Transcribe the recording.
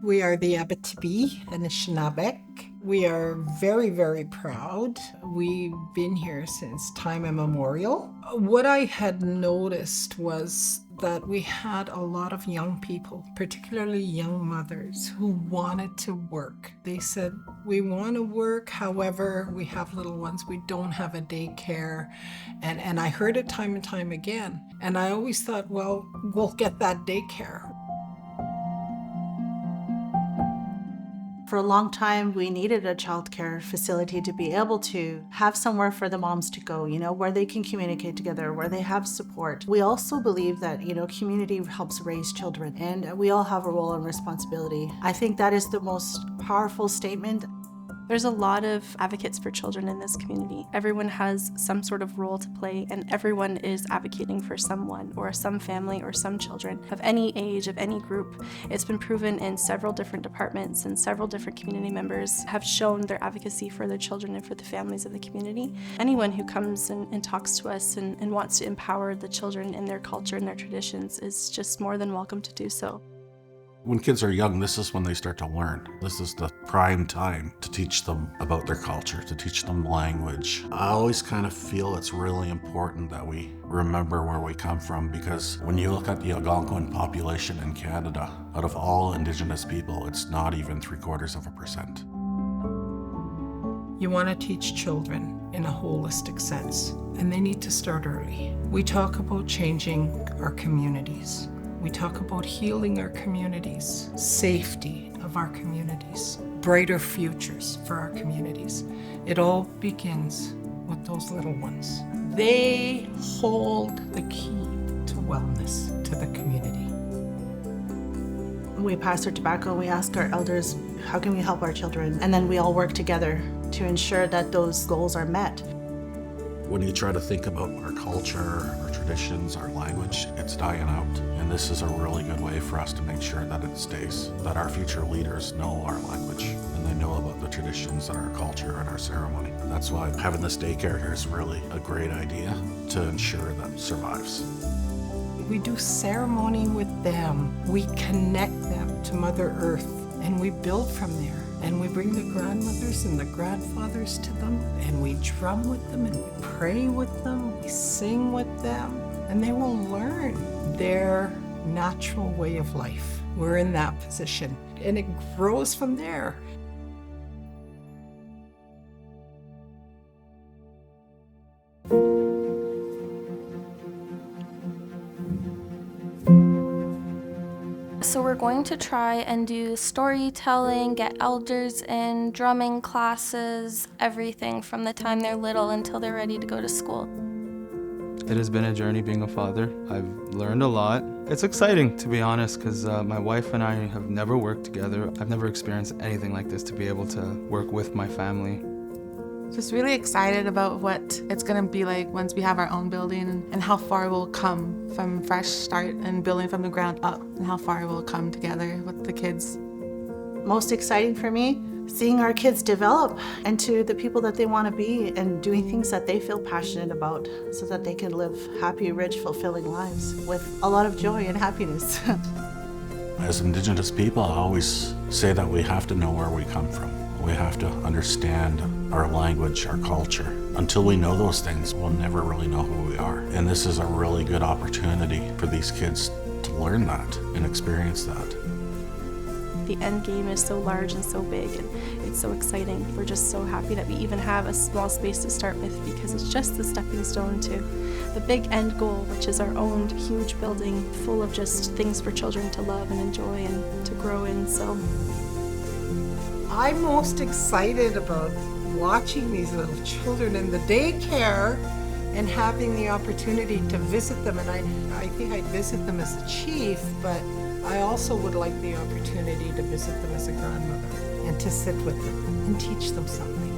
We are the Apitipi and Ancinapek. We are very, very proud. We've been here since time immemorial. What I had noticed was that we had a lot of young people, particularly young mothers, who wanted to work. They said, we want to work, however, we have little ones, we don't have a daycare. And I heard it time and time again. And I always thought, well, we'll get that daycare. For a long time, we needed a childcare facility to be able to have somewhere for the moms to go, where they can communicate together, where they have support. We also believe that, community helps raise children, and we all have a role and responsibility. I think that is the most powerful statement. There's a lot of advocates for children in this community. Everyone has some sort of role to play, and everyone is advocating for someone or some family or some children of any age, of any group. It's been proven in several different departments, and several different community members have shown their advocacy for their children and for the families of the community. Anyone who comes and talks to us and wants to empower the children in their culture and their traditions is just more than welcome to do so. When kids are young, this is when they start to learn. This is the prime time to teach them about their culture, to teach them language. I always kind of feel it's really important that we remember where we come from, because when you look at the Algonquin population in Canada, out of all Indigenous people, it's not even 0.75%. You want to teach children in a holistic sense, and they need to start early. We talk about changing our communities. We talk about healing our communities, safety of our communities, brighter futures for our communities. It all begins with those little ones. They hold the key to wellness to the community. We pass our tobacco, we ask our elders, how can we help our children? And then we all work together to ensure that those goals are met. When you try to think about our culture, our traditions, our language, it's dying out. And this is a really good way for us to make sure that it stays, that our future leaders know our language and they know about the traditions and our culture and our ceremony. That's why having this daycare here is really a great idea to ensure that it survives. We do ceremony with them. We connect them to Mother Earth, and we build from there. And we bring the grandmothers and the grandfathers to them, and we drum with them, and we pray with them, we sing with them, and they will learn their natural way of life. We're in that position, and it grows from there. So we're going to try and do storytelling, get elders in, drumming classes, everything from the time they're little until they're ready to go to school. It has been a journey being a father. I've learned a lot. It's exciting, to be honest, because my wife and I have never worked together. I've never experienced anything like this, to be able to work with my family. Just really excited about what it's going to be like once we have our own building, and how far we'll come from fresh start and building from the ground up, and how far we'll come together with the kids. Most exciting for me, seeing our kids develop into the people that they want to be and doing things that they feel passionate about so that they can live happy, rich, fulfilling lives with a lot of joy and happiness. As Indigenous people, I always say that we have to know where we come from. We have to understand our language, our culture. Until we know those things, we'll never really know who we are. And this is a really good opportunity for these kids to learn that and experience that. The end game is so large and so big, and it's so exciting. We're just so happy that we even have a small space to start with, because it's just the stepping stone to the big end goal, which is our own huge building full of just things for children to love and enjoy and to grow in. So I'm most excited about watching these little children in the daycare and having the opportunity to visit them. And I think I'd visit them as a chief, but I also would like the opportunity to visit them as a grandmother and to sit with them and teach them something.